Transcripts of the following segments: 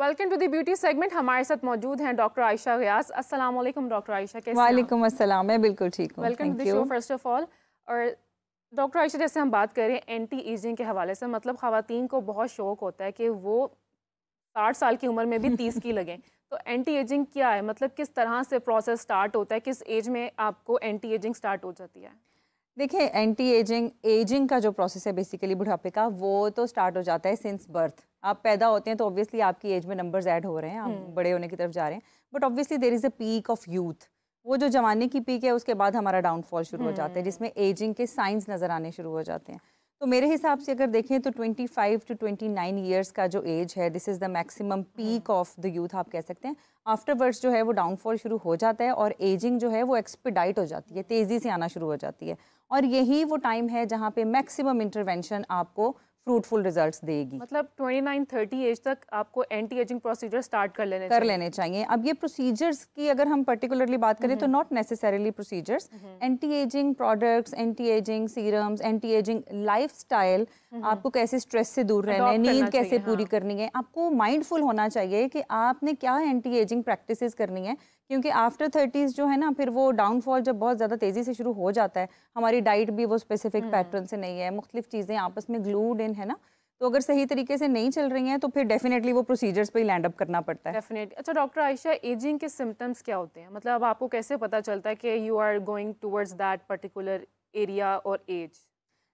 Welcome to the beauty segment. हमारे साथ मौजूद हैं डॉक्टर आयशा गियास। अस्सलाम वालेकुम डॉक्टर आयशा, कैसे हैं? वालेकुम अस्सलाम, मैं बिल्कुल ठीक हूँ। Welcome to the show first of all. और डॉक्टर आयशा, जैसे हम बात करें एंटी एजिंग के हवाले से, मतलब ख़वातीन को बहुत शौक होता है कि वो 60 साल की उम्र में भी 30 की लगें। तो एंटी एजिंग क्या है, मतलब किस तरह से प्रोसेस स्टार्ट होता है, किस एज में आपको एंटी एजिंग स्टार्ट हो जाती है? देखिए, एंटी एजिंग का जो प्रोसेस है बेसिकली बुढ़ापे का, वो तो स्टार्ट हो जाता है सिंस बर्थ। आप पैदा होते हैं तो ऑब्वियसली आपकी एज में नंबर्स ऐड हो रहे हैं, आप बड़े होने की तरफ जा रहे हैं, but obviously there is a peak of youth. वो जो जवानी की पीक है, उसके बाद हमारा डाउनफॉल शुरू हो जाता है, जिसमें एजिंग के साइंस नज़र आने शुरू हो जाते हैं। तो मेरे हिसाब से अगर देखें तो 25 टू 29 ईयर्स का जो एज है, this is the maximum peak of the youth, आप कह सकते हैं। आफ्टरवर्ड्स जो है वो डाउनफॉल शुरू हो जाता है और एजिंग जो है वो एक्सपीडाइट हो जाती है, तेज़ी से आना शुरू हो जाती है। और यही वो टाइम है जहाँ पे मैक्सिमम इंटरवेंशन आपको फ्रूटफुल रिजल्ट्स देगी। मतलब 29-30 एज तक आपको एंटी एजिंग प्रोसीजर स्टार्ट कर लेने चाहिए। अब ये प्रोसीजर्स की अगर हम पर्टिकुलरली बात करें तो not necessarily procedures, anti ageing products, anti ageing serums, anti ageing lifestyle, आपको कैसे स्ट्रेस से दूर रहना है, नींद कैसे पूरी करनी है, आपको माइंडफुल होना चाहिए कि आपने क्या एंटी एजिंग प्रैक्टिसेस करनी है। क्योंकि आफ्टर 30s जो है ना, फिर वो डाउनफॉल जब बहुत ज़्यादा तेज़ी से शुरू हो जाता है, हमारी डाइट भी वो स्पेसिफिक पैटर्न से नहीं है, मुख्तलिफ चीज़ें आपस में ग्लूड इन है ना, तो अगर सही तरीके से नहीं चल रही हैं तो फिर डेफिनेटली वो प्रोसीजर्स पे ही लैंड अप करना पड़ता है। डेफिनेटली। अच्छा डॉक्टर आयशा, एजिंग के सिम्टम्स क्या होते हैं? मतलब अब आपको कैसे पता चलता है कि you are going towards that particular area और एज?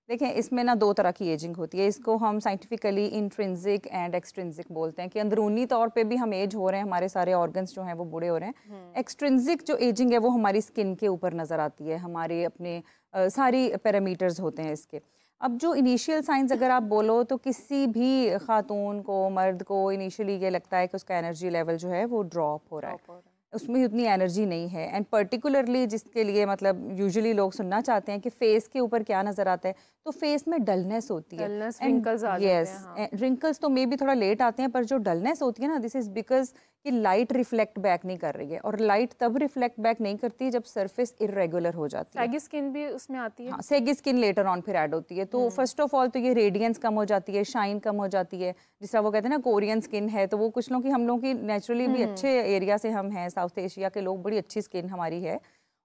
देखें, इसमें ना दो तरह की एजिंग होती है। इसको हम साइंटिफिकली इंट्रिंसिक एंड एक्सट्रिंसिक बोलते हैं कि अंदरूनी तौर पे भी हम एज हो रहे हैं, हमारे सारे ऑर्गन्स जो हैं वो बूढ़े हो रहे हैं। एक्सट्रिंसिक जो एजिंग है वो हमारी स्किन के ऊपर नज़र आती है, हमारे अपने सारी पैरामीटर्स होते हैं इसके। अब जो इनिशियल साइंस अगर आप बोलो तो किसी भी खातून को, मर्द को इनिशियली ये लगता है कि उसका एनर्जी लेवल जो है वो ड्रॉप हो रहा है, उसमें उतनी एनर्जी नहीं है। एंड पर्टिकुलरली जिसके लिए मतलब यूजुअली लोग सुनना चाहते हैं कि फेस के ऊपर क्या नज़र आता है, तो फेस में डलनेस होती है। डलनेस, रिंकल्स आ जाते हैं। हाँ। रिंकल्स तो मे भी थोड़ा लेट आते हैं, पर जो डलनेस होती है ना, दिस इज़ बिकॉज कि लाइट रिफ्लेक्ट बैक नहीं कर रही है, और लाइट तब रिफ्लेक्ट बैक नहीं करती जब सरफेस इरेगुलर हो जाती है। सैगी स्किन भी उसमें आती है? हाँ, सैगी स्किन लेटर ऑन फिर ऐड होती है। तो फर्स्ट ऑफ ऑल तो ये रेडियंस कम हो जाती है, शाइन कम हो जाती है। जिस तरह वो कहते हैं ना कोरियन स्किन है, तो वो कुछ लोग की, हम लोग की नेचुरली भी अच्छे एरिया से हम हैं, साउथ एशिया के लोग, बड़ी अच्छी स्किन हमारी है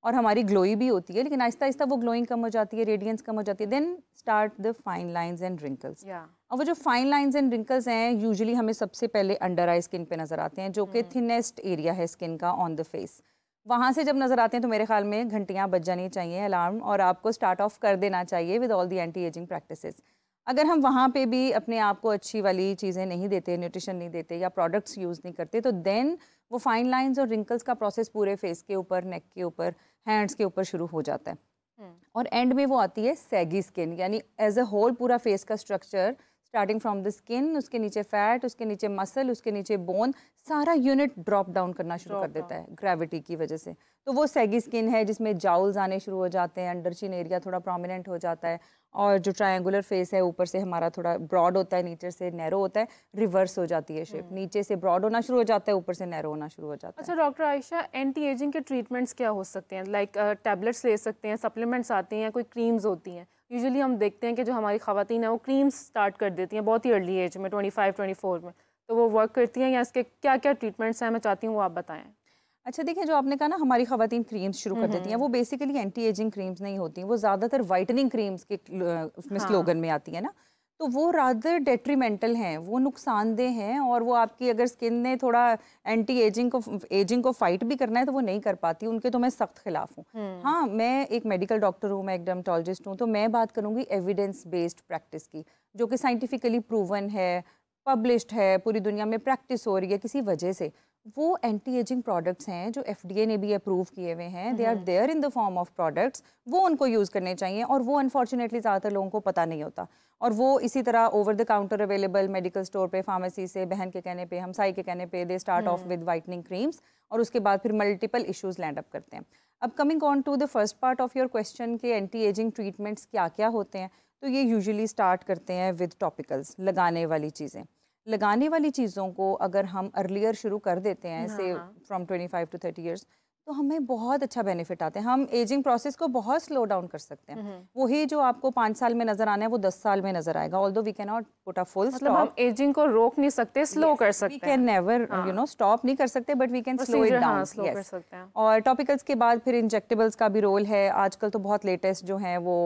और हमारी ग्लोई भी होती है, लेकिन आहिस्ता आहिस्ता वो ग्लोइंग कम हो जाती है, रेडियंस कम हो जाती है। Then start the fine lines and wrinkles. और वो जो फाइन लाइंस एंड रिंकल्स हैं, यूजुअली हमें सबसे पहले अंडर आई स्किन पे नजर आते हैं, जो कि थिनेस्ट एरिया है स्किन का ऑन द फेस। वहाँ से जब नज़र आते हैं तो मेरे ख्याल में घंटियाँ बज जानी चाहिए, अलार्म, और आपको स्टार्ट ऑफ कर देना चाहिए with all the anti ageing practices. अगर हम वहाँ पे भी अपने आप को अच्छी वाली चीज़ें नहीं देते, न्यूट्रिशन नहीं देते या प्रोडक्ट्स यूज़ नहीं करते, तो देन वो फाइन लाइंस और रिंकल्स का प्रोसेस पूरे फेस के ऊपर, नेक के ऊपर, हैंड्स के ऊपर शुरू हो जाता है। और एंड में वो आती है सैगी स्किन, यानी एज अ होल पूरा फेस का structure, starting from the skin, उसके नीचे फैट, उसके नीचे मसल, उसके नीचे बोन, सारा यूनिट ड्रॉप डाउन करना शुरू कर देता है ग्रेविटी की वजह से। तो वो सैगी स्किन है जिसमें जाउल्स आने शुरू हो जाते हैं, अंडर चिन एरिया थोड़ा प्रोमिनेंट हो जाता है, और जो ट्रायंगुलर फेस है ऊपर से हमारा थोड़ा ब्रॉड होता है, नीचे से नैरो होता है, रिवर्स हो जाती है शेप, नीचे से ब्रॉड होना शुरू हो जाता है, ऊपर से नैरो होना शुरू हो जाता है। अच्छा डॉक्टर आयशा, एंटी एजिंग के ट्रीटमेंट्स क्या हो सकते हैं? लाइक टैबलेट्स ले सकते हैं, सप्लीमेंट्स आती हैं, कोई क्रीम्स होती हैं? यूजुअली हम देखते हैं कि जो हमारी ख़वातीन है वो क्रीम्स स्टार्ट कर देती हैं बहुत ही अर्ली एज में, 25-24 में, तो वो वर्क करती हैं या इसके क्या क्या ट्रीटमेंट्स हैं, मैं चाहती हूँ वो आप बताएं। अच्छा, देखिए, जो आपने कहा ना हमारी ख़वातीन क्रीम्स शुरू कर देती हैं, वो बेसिकली एंटी एजिंग क्रीम्स नहीं होती, वो ज़्यादातर वाइटनिंग क्रीम्स के उसमें स्लोगन में आती है ना, तो वो रादर डेट्रीमेंटल हैं, वो नुकसानदेह हैं, और वो आपकी अगर स्किन ने थोड़ा एंटी एजिंग को फाइट भी करना है तो वो नहीं कर पाती, उनके तो मैं सख्त खिलाफ हूँ। हाँ, मैं एक मेडिकल डॉक्टर हूँ, मैं एक डर्मेटोलॉजिस्ट हूँ, तो मैं बात करूँगी एविडेंस बेस्ड प्रैक्टिस की, जो कि साइंटिफिकली प्रूवन है, पब्लिश्ड है, पूरी दुनिया में प्रैक्टिस हो रही है किसी वजह से। वो एंटी एजिंग प्रोडक्ट्स हैं जो FDA ने भी अप्रूव किए हुए हैं, they are there in the form of products, वो उनको यूज़ करने चाहिए, और वो अनफॉर्चुनेटली ज़्यादातर लोगों को पता नहीं होता, और वो इसी तरह over the counter available medical store पे, फार्मेसी से, बहन के कहने पे, हमसाई के कहने पे, they start of with whitening creams, और उसके बाद फिर मल्टीपल इश्यूज लैंड अप करते हैं। अब coming on to the first part of your question के एंटी एजिंग ट्रीटमेंट्स क्या क्या होते हैं, तो ये यूजुअली स्टार्ट करते हैं विद टॉपिकल्स, लगाने वाली चीज़ें। लगाने वाली चीज़ों को अगर हम अर्लियर शुरू कर देते हैं, से फ्रॉम 25 to 30 ईयर्स, तो हमें बहुत अच्छा बेनिफिट आता है। हम एजिंग प्रोसेस को बहुत स्लो डाउन कर सकते हैं। वही जो आपको 5 साल में नजर आना है वो 10 साल में नजर आएगा। Although we can not put a full मतलब हम स्टॉप, एजिंग को रोक नहीं सकते, स्लो कर वी सकते कैन हैं। नेवर हाँ, स्टॉप नहीं कर सकते, but we can slow it procedure हाँ डाउन। स्लो कर सकते हैं। और टॉपिकल्स के बाद फिर इंजेक्टेबल्स का भी रोल है। आजकल तो बहुत लेटेस्ट जो हैं वो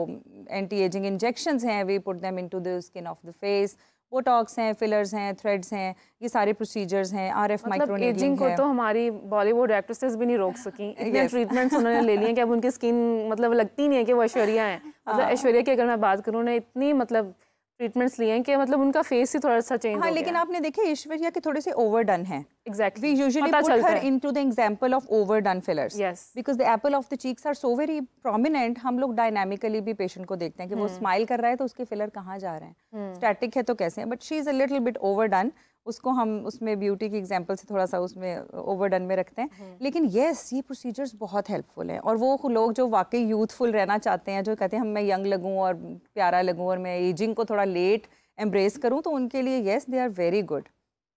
एंटी एजिंग इंजेक्शंस हैं, we put them into the skin of the face. Botox हैं, फिलर्स हैं, थ्रेड्स हैं, ये सारे प्रोसीजर्स हैं। आरएफ मतलब एजिंग माइक्रोनीडलिंग को है। तो हमारी बॉलीवुड एक्ट्रेसेस भी नहीं रोक सकी, इतने यस ट्रीटमेंट्स उन्होंने ले लिए कि अब उनकी स्किन मतलब लगती नहीं है कि वो ऐश्वर्या हैं। मतलब ऐश्वर्या की अगर मैं बात करूँ, उन्होंने इतनी मतलब ट्रीटमेंट्स लिए हैं कि मतलब उनका फेस ही थोड़ा सा चेंज हाँ, हो गया लेकिन है। आपने देखे ऐश्वर्या के थोड़े से ओवरडन हैं। We एग्जैक्टली, usually पता put चलता her है। into the example of overdone fillers yes, because the apple of the cheeks are so very prominent. हम लोग dynamically भी पेशेंट को देखते हैं कि वो स्माइल कर रहा है तो उसके फिलर कहाँ जा रहे हैं, स्टैटिक है तो कैसे हैं, but she is a little bit overdone. उसको हम उसमें ब्यूटी की एग्जांपल से थोड़ा सा उसमें ओवरडन में रखते हैं। लेकिन येस, ये प्रोसीजर्स बहुत हेल्पफुल हैं। और वो लोग जो वाकई यूथफुल रहना चाहते हैं, जो कहते हैं हम मैं यंग लगूँ और प्यारा लगूँ और मैं एजिंग को थोड़ा लेट एम्ब्रेस करूँ, तो उनके लिए yes they are very good.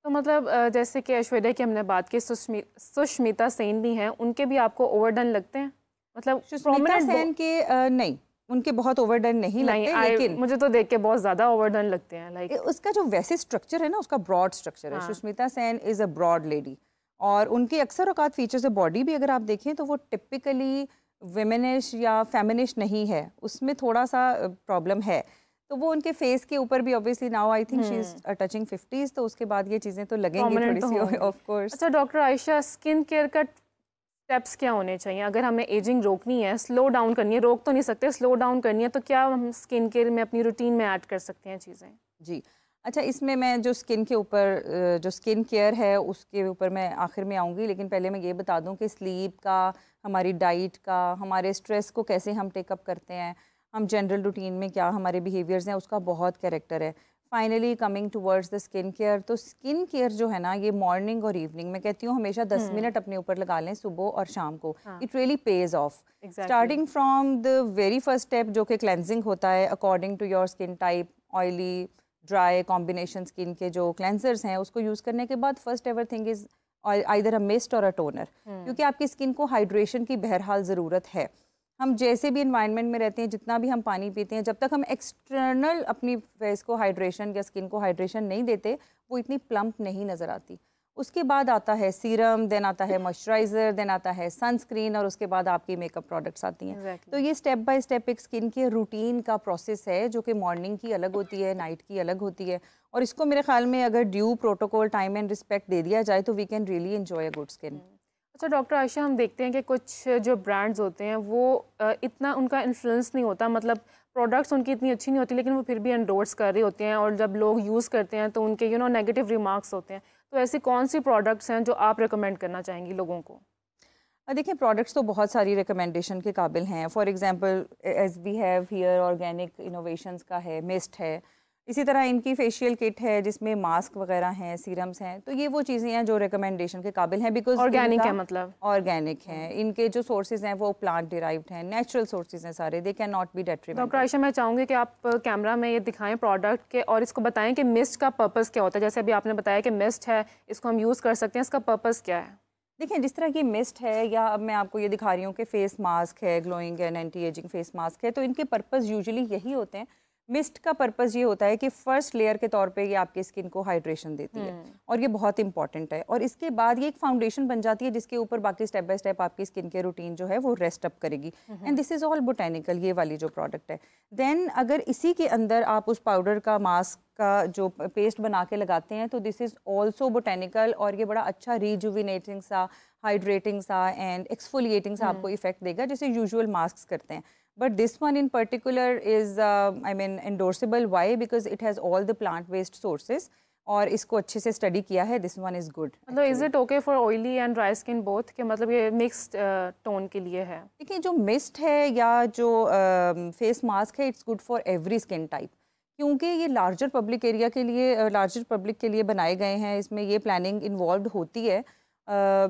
तो मतलब जैसे कि ऐश्वर्या की हमने बात की, सुष्मिता सेन भी हैं, उनके भी आपको ओवरडन लगते हैं? मतलब सुष्मिता prominent सेन के नहीं, उनके बहुत ओवरडन नहीं नहीं, लगते, लेकिन मुझे तो देख के बहुत ज़्यादा ओवरडन लगते हैं लाइक। उसका जो वैसे स्ट्रक्चर है ना, उसका ब्रॉड स्ट्रक्चर है। हाँ, Sushmita Sen is a broad lady, और उनके अक्सर औकात फीचर्स बॉडी भी अगर आप देखें तो वो टिपिकली विमेनिश या फेमिनिश नहीं है, उसमें थोड़ा सा प्रॉब्लम है। तो वो उनके फेस के ऊपर भी obviously now I think she is touching 50s, तो उसके बाद ये चीज़ें तो लगेंगी प्रोमिनेंट थोड़ी तो सी होंगे। Of course. अच्छा डॉक्टर आयशा, स्किन केयर का स्टेप्स क्या होने चाहिए अगर हमें एजिंग रोकनी है, स्लो डाउन करनी है? रोक तो नहीं सकते, स्लो डाउन करनी है, तो क्या हम स्किन केयर में अपनी रूटीन में ऐड कर सकते हैं चीज़ें? जी, अच्छा, इसमें मैं जो स्किन के ऊपर जो स्किन केयर है उसके ऊपर मैं आखिर में आऊँगी, लेकिन पहले मैं ये बता दूँ कि स्लीप का, हमारी डाइट का, हमारे स्ट्रेस को कैसे हम टेकअप करते हैं, हम जनरल रूटीन में क्या हमारे बिहेवियर्स हैं, उसका बहुत कैरेक्टर है। Finally coming towards the skin care, तो स्किन केयर जो है ना, ये मॉर्निंग और इवनिंग, मैं कहती हूँ हमेशा 10 मिनट अपने ऊपर लगा लें, सुबह और शाम को। हाँ, it really pays off. Exactly. Starting from the very first step जो कि क्लेंजिंग होता है according to your skin type, oily, dry, combination skin के जो क्लेंजर्स हैं उसको यूज़ करने के बाद first ever thing is either a mist और अ टोनर, क्योंकि आपकी स्किन को हाइड्रेशन की बहरहाल ज़रूरत है। हम जैसे भी इन्वायरमेंट में रहते हैं, जितना भी हम पानी पीते हैं, जब तक हम एक्सटर्नल अपनी फेस को हाइड्रेशन या स्किन को हाइड्रेशन नहीं देते, वो इतनी प्लम्प नहीं नज़र आती। उसके बाद आता है सीरम, देन आता है मॉइस्चराइज़र, देन आता है सनस्क्रीन, और उसके बाद आपकी मेकअप प्रोडक्ट्स आती हैं। Exactly. तो ये स्टेप बाय स्टेप एक स्किन के रूटीन का प्रोसेस है, जो कि मॉर्निंग की अलग होती है, नाइट की अलग होती है, और इसको मेरे ख्याल में अगर due protocol, time and respect दे दिया जाए तो we can really enjoy a good skin. अच्छा डॉक्टर आयशा, हम देखते हैं कि कुछ जो ब्रांड्स होते हैं वो इतना उनका इन्फ्लुएंस नहीं होता, मतलब प्रोडक्ट्स उनकी इतनी अच्छी नहीं होती, लेकिन वो फिर भी एंडोर्स कर रहे होते हैं, और जब लोग यूज़ करते हैं तो उनके नेगेटिव रिमार्क्स होते हैं। तो ऐसी कौन सी प्रोडक्ट्स हैं जो आप रिकमेंड करना चाहेंगी लोगों को? देखिए, प्रोडक्ट्स तो बहुत सारी रिकमेंडेशन के काबिल हैं। For example as we have here organic innovations का है, मिस्ट है, इसी तरह इनकी फेशियल किट है जिसमें मास्क वगैरह हैं, सीरम्स हैं। तो ये वो चीज़ें हैं जो रिकमेंडेशन के काबिल हैं, बिकॉज ऑर्गेनिक है, मतलब ऑर्गेनिक हैं, इनके जो सोर्सेज हैं वो प्लांट डिराइव्ड हैं, नेचुरल सोर्सेज हैं सारे, they can not be detrimental. Doctor Ayesha, मैं चाहूँगी कि आप कैमरा में ये दिखाएं प्रोडक्ट के, और इसको बताएं कि मिस्ट का पर्पस क्या होता है। जैसे अभी आपने बताया कि मिस्ट है, इसको हम यूज़ कर सकते हैं, इसका पर्पस क्या है? देखिए, जिस तरह की मिस्ट है, या अब मैं आपको ये दिखा रही हूँ कि फेस मास्क है, glowing and anti ageing face mask है, तो इनके पर्पस यूजुअली यही होते हैं। मिस्ट का पर्पस ये होता है कि फर्स्ट लेयर के तौर पे ये आपकी स्किन को हाइड्रेशन देती है, और ये बहुत इंपॉर्टेंट है, और इसके बाद ये एक फाउंडेशन बन जाती है जिसके ऊपर बाकी स्टेप बाय स्टेप आपकी स्किन के रूटीन जो है वो रेस्ट अप करेगी। And this is all botanical, ये वाली जो प्रोडक्ट है। देन अगर इसी के अंदर आप उस पाउडर का, मास्क का जो पेस्ट बना के लगाते हैं, तो दिस इज़ ऑल्सो बोटेनिकल, और ये बड़ा अच्छा रीजुविनेटिंग सा, हाइड्रेटिंग सा एंड एक्सफोलिएटिंग सा आपको इफेक्ट देगा, जैसे यूजुअल मास्क करते हैं। But this one in particular is, I mean, endorsable. Why? Because it has all the plant-based sources, और इसको अच्छे से स्टडी किया है। This one is good. मतलब is it okay for oily and dry skin both, के मतलब ये मिक्स्ड टोन के लिए है? देखिए, जो मिस्ट है या जो फेस मास्क है, it's good for every skin type, क्योंकि ये लार्जर पब्लिक एरिया के लिए, लार्जर पब्लिक के लिए बनाए गए हैं। इसमें ये प्लानिंग इन्वॉल्व होती है,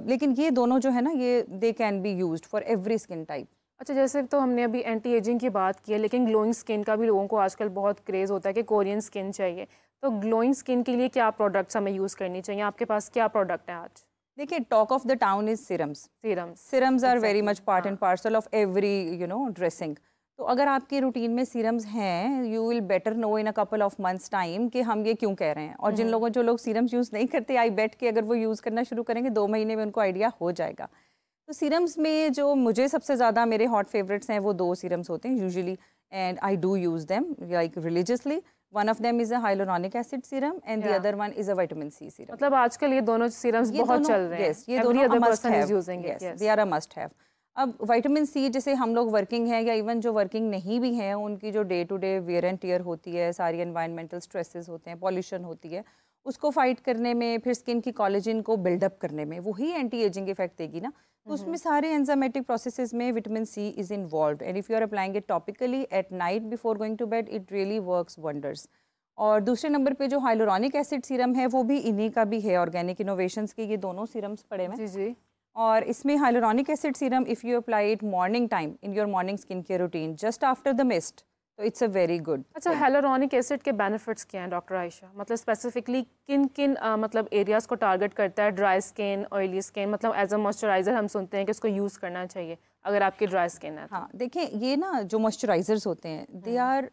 लेकिन ये दोनों जो है ना, ये they can be used for every skin type. अच्छा, जैसे तो हमने अभी एंटी एजिंग की बात की है, लेकिन ग्लोइंग स्किन का भी लोगों को आजकल बहुत क्रेज़ होता है कि कोरियन स्किन चाहिए। तो ग्लोइंग स्किन के लिए क्या प्रोडक्ट्स हमें यूज़ करनी चाहिए? आपके पास क्या प्रोडक्ट है आज? देखिए, talk of the town is serums. Serums serums are very much part हाँ। And parcel of every dressing. तो अगर आपके रूटीन में सीरम्स हैं, you will better know in a couple of months time कि हम ये क्यों कह रहे हैं। और जो लोग सीरम्स यूज़ नहीं करते, आई बेट कि अगर वो यूज़ करना शुरू करेंगे 2 महीने में उनको आइडिया हो जाएगा। तो सीरम्स में जो मुझे सबसे ज़्यादा मेरे हॉट फेवरेट्स हैं वो 2 सीरम्स होते हैं usually, and I do use them like religiously. One of them is a hyaluronic acid serum and the other one is a vitamin C serum. मतलब आजकल ये दोनों सीरम्स बहुत चल रहे हैं। यस, ये दोनों Every other must person is have. using it, yes, yes. They are a must have. अब विटामिन सी, जैसे हम लोग वर्किंग हैं या इवन जो वर्किंग नहीं भी हैं, उनकी जो day to day wear and tear होती है, सारी एनवायरमेंटल स्ट्रेसेस होते हैं, पॉल्यूशन होती है, उसको फाइट करने में, फिर स्किन की कोलेजन को बिल्डअप करने में वही एंटी एजिंग इफेक्ट देगी ना। तो उसमें सारे एंजाइमेटिक प्रोसेसेस में vitamin C is involved, and if you are applying it topically at night before going to bed, it really works wonders. और दूसरे नंबर पे जो हाइलोरॉनिक एसिड सीरम है वो भी इन्हीं का भी है, ऑर्गेनिक इनोवेशंस के ये दोनों सीरम्स पड़े हुए हैं। जी जी। और इसमें hyaluronic acid serum if you apply it morning time in your morning skin care routine just after the mist, तो इट्स अ वेरी गुड। अच्छा, हाइलोरॉनिक एसिड के बेनिफिट्स क्या हैं डॉक्टर आयशा? मतलब स्पेसिफिकली किन किन मतलब एरियाज को टारगेट करता है? ड्राई स्किन, ऑयली स्किन, मतलब एज अ मॉइस्चराइजर हम सुनते हैं कि इसको यूज़ करना चाहिए अगर आपकी ड्राई स्किन है तो। हाँ, देखें, ये ना जो मॉइस्चराइजर्स होते हैं they are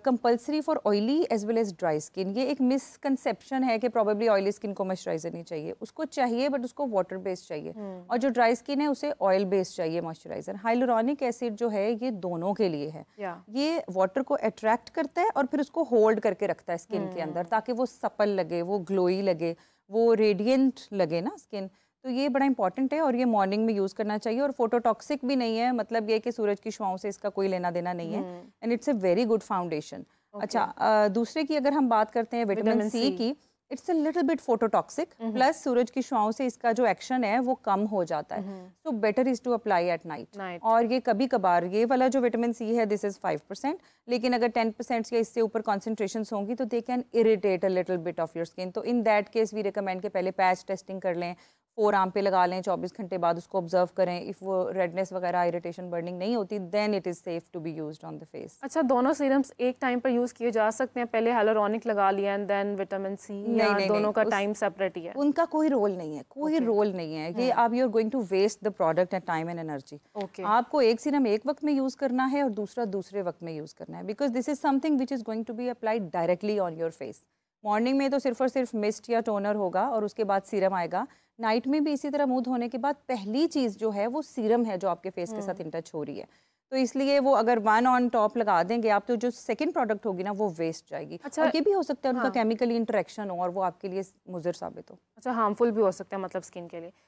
compulsory for oily as well as dry skin. ये एक मिसकंसेप्शन है कि प्रॉबेबली ऑयली स्किन को मॉइस्चराइजर नहीं चाहिए, उसको चाहिए बट उसको वाटर बेस्ड चाहिए, और जो ड्राई स्किन है उसे ऑयल बेस्ड चाहिए मॉइस्चराइजर। हाइलोरॉनिक एसिड जो है ये दोनों के लिए है। ये वाटर को अट्रैक्ट करता है और फिर उसको होल्ड करके रखता है स्किन के अंदर, ताकि वो सपल लगे, वो ग्लोई लगे, वो रेडिएंट लगे ना स्किन। तो ये बड़ा इंपॉर्टेंट है और ये मॉर्निंग में यूज़ करना चाहिए, और फोटोटॉक्सिक भी नहीं है, मतलब ये कि सूरज की शुआओं से इसका कोई लेना देना नहीं है, and it's a very good foundation. अच्छा, दूसरे की अगर हम बात करते हैं विटामिन सी की, it's a little bit phototoxic, plus सूरज की शुआओं से इसका जो एक्शन है वो कम हो जाता है, so better is to apply at night. और ये कभी कभार ये वाला जो विटामिन सी है दिस इज 5%, लेकिन अगर 10% या इससे ऊपर कॉन्सेंट्रेशंस होंगी तो they can irritate a little bit of your skin. तो in that case we recommend के पहले पैच टेस्टिंग कर लें, 4 आर्म पे लगा लें, 24 घंटे बाद उसको ऑब्जर्व करें। इफ़ वो रेडनेस वगैरह इरिटेशन बर्निंग नहीं होती then it is safe to be used on the face. अच्छा, दोनों सीरम्स एक टाइम पर यूज़ किए जा सकते हैं? पहले हाइलोरॉनिक लगा लिया एंड देन विटामिन सी, या दोनों का टाइम सेपरेट ही है? उनका कोई रोल नहीं है, कोई रोल नहीं है। ये आप you are going to waste the product and time and energy. आपको एक सीरम एक वक्त में यूज़ करना है और दूसरा दूसरे वक्त में यूज़ करना है, because this is something which is going to be applied directly on your face. Morning में तो सिर्फ और सिर्फ मिस्ट या टोनर होगा और उसके बाद सीरम आएगा। नाइट में भी इसी तरह मुंह धोने के बाद पहली चीज़ जो है वो सीरम है जो आपके फेस के साथ इन टच हो रही है। तो इसलिए वो अगर वन ऑन टॉप लगा देंगे आप, तो जो सेकंड प्रोडक्ट होगी ना वो वेस्ट जाएगी। अच्छा, और ये भी हो सकता है उनका केमिकली इंटरेक्शन हो और वो आपके लिए मुज़र साबित हो। अच्छा, हार्मफुल भी हो सकता है मतलब स्किन के लिए।